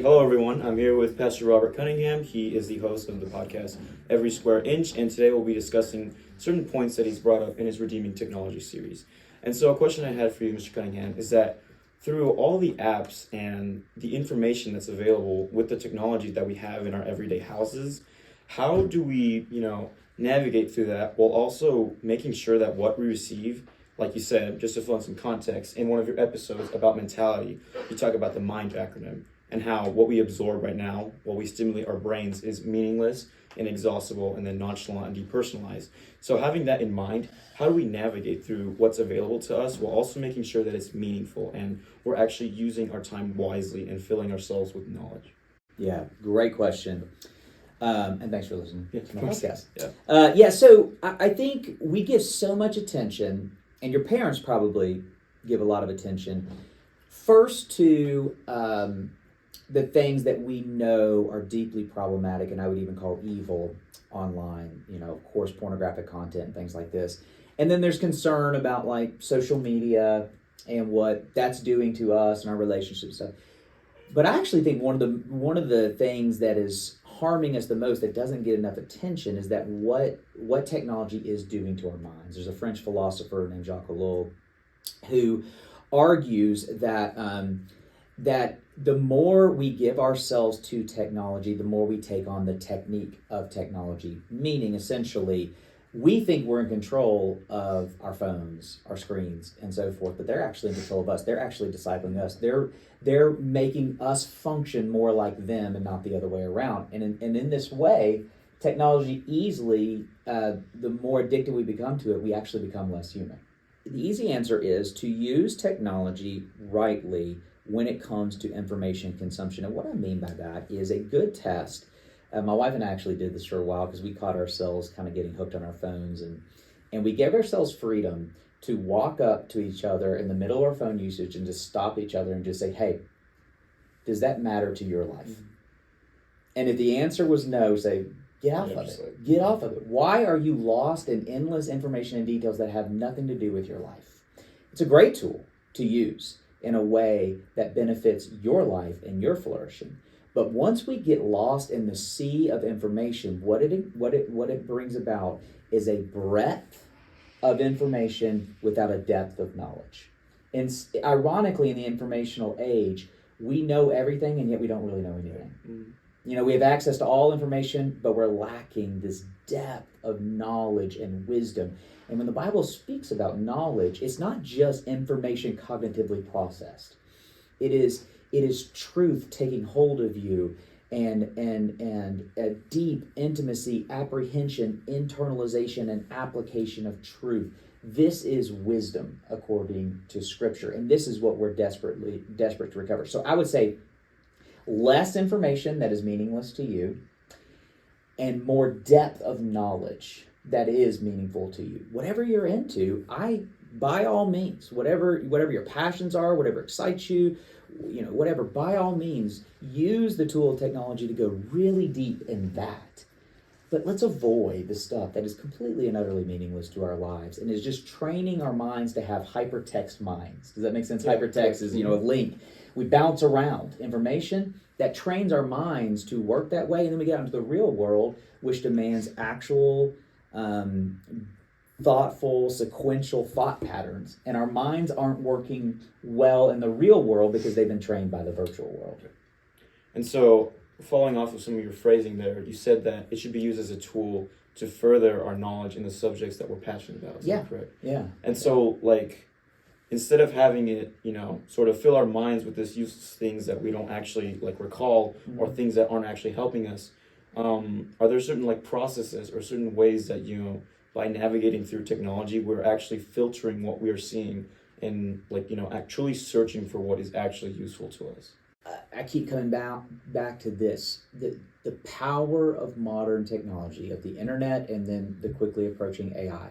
Hello, everyone. I'm here with Pastor Robert Cunningham. He is the host of the podcast Every Square Inch, and today we'll be discussing certain points that he's brought up in his Redeeming Technology series. And so a question I had for you, Mr. Cunningham, is that through all the apps and the information that's available with the technology that we have in our everyday houses, how do we, navigate through that while also making sure that what we receive, like you said, just to fill in some context, in one of your episodes about mentality, you talk about the MIND acronym and how what we absorb right now, what we stimulate our brains, is meaningless, inexhaustible, and then nonchalant and depersonalized. So having that in mind, how do we navigate through what's available to us while also making sure that it's meaningful and we're actually using our time wisely and filling ourselves with knowledge? Yeah, great question. And thanks for listening to my podcast. So I think we give so much attention, and your parents probably give a lot of attention, first to the things that we know are deeply problematic, and I would even call evil online, of course, pornographic content and things like this. And then there's concern about like social media and what that's doing to us and our relationship stuff. But I actually think one of the things that is harming us the most that doesn't get enough attention is that what technology is doing to our minds. There's a French philosopher named Jacques Ellul who argues that that the more we give ourselves to technology, the more we take on the technique of technology. Meaning, essentially, we think we're in control of our phones, our screens, and so forth, but they're actually in control of us. They're actually discipling us. They're making us function more like them and not the other way around. And in this way, technology easily, the more addicted we become to it, we actually become less human. The easy answer is to use technology rightly when it comes to information consumption. And what I mean by that is a good test. My wife and I actually did this for a while because we caught ourselves kind of getting hooked on our phones, and we gave ourselves freedom to walk up to each other in the middle of our phone usage and just stop each other and just say, hey, does that matter to your life? Mm-hmm. And if the answer was no, say, get off of it. Get off of it. Why are you lost in endless information and details that have nothing to do with your life? It's a great tool to use in a way that benefits your life and your flourishing. But once we get lost in the sea of information, what it brings about is a breadth of information without a depth of knowledge. And ironically, in the informational age, we know everything and yet we don't really know anything. Mm-hmm. We have access to all information, but we're lacking this depth of knowledge and wisdom. And when the Bible speaks about knowledge, it's not just information cognitively processed. It is truth taking hold of you and a deep intimacy, apprehension, internalization, and application of truth. This is wisdom according to Scripture, and this is what we're desperate to recover. So I would say less information that is meaningless to you and more depth of knowledge that is meaningful to you. Whatever you're into, by all means, whatever your passions are, whatever excites you, whatever, by all means, use the tool of technology to go really deep in that. But let's avoid the stuff that is completely and utterly meaningless to our lives and is just training our minds to have hypertext minds. Does that make sense? Yeah. Hypertext is, a link. We bounce around information that trains our minds to work that way, and then we get out into the real world, which demands actual thoughtful, sequential thought patterns. And our minds aren't working well in the real world because they've been trained by the virtual world. And so, following off of some of your phrasing there, you said that it should be used as a tool to further our knowledge in the subjects that we're passionate about. Is that correct? Yeah. And so, instead of having it, sort of fill our minds with this useless things that we don't actually, recall, mm-hmm. or things that aren't actually helping us, are there certain, processes or certain ways that, by navigating through technology, we're actually filtering what we are seeing and actually searching for what is actually useful to us? I keep coming back to this, the power of modern technology, of the internet, and then the quickly approaching AI.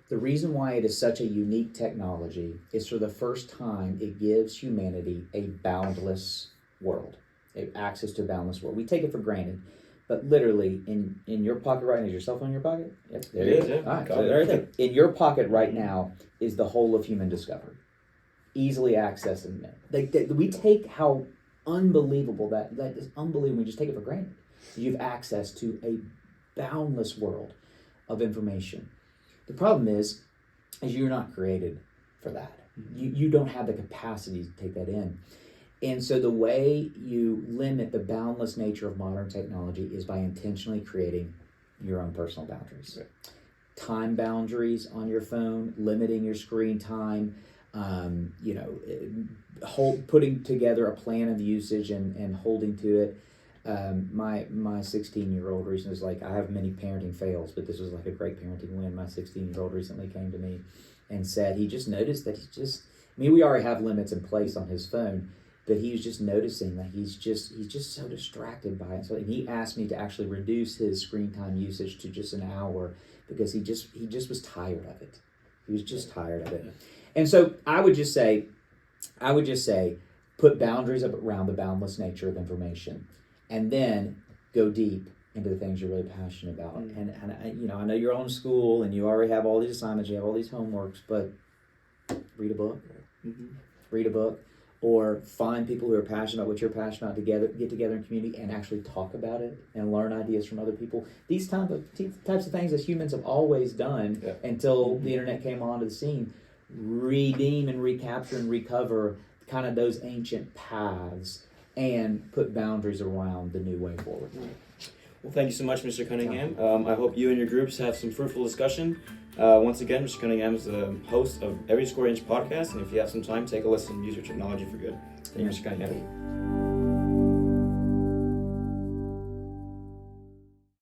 The reason why it is such a unique technology is for the first time it gives humanity a boundless world, access to a boundless world. We take it for granted. But literally, in your pocket right now, is your cell phone in your pocket? Yep, there it is. Yeah. All right, so right there. In your pocket right now is the whole of human discovery, easily accessing it. We take how unbelievable. That is unbelievable. We just take it for granted. You have access to a boundless world of information. The problem is you're not created for that. You don't have the capacity to take that in. And so the way you limit the boundless nature of modern technology is by intentionally creating your own personal boundaries. Right. Time boundaries on your phone, limiting your screen time, putting together a plan of usage and holding to it. My 16-year-old recently was like, I have many parenting fails, but this was like a great parenting win. My 16-year-old recently came to me and said he just noticed that we already have limits in place on his phone, but he was just noticing that he's just so distracted by it. So he asked me to actually reduce his screen time usage to just an hour because he just was tired of it. He was just tired of it. And so I would just say, put boundaries up around the boundless nature of information, and then go deep into the things you're really passionate about. And I know you're on school and you already have all these assignments, you have all these homeworks, but read a book. Read a book. Or find people who are passionate about what you're passionate about get together in community and actually talk about it and learn ideas from other people. These types of things as humans have always done until the internet came onto the scene. Redeem and recapture and recover kind of those ancient paths and put boundaries around the new way forward. Well, thank you so much, Mr. Cunningham. I hope you and your groups have some fruitful discussion. Once again, Mr. Cunningham is the host of Every Square Inch podcast, and if you have some time, take a listen and use your technology for good. Thank you, Mr. Cunningham.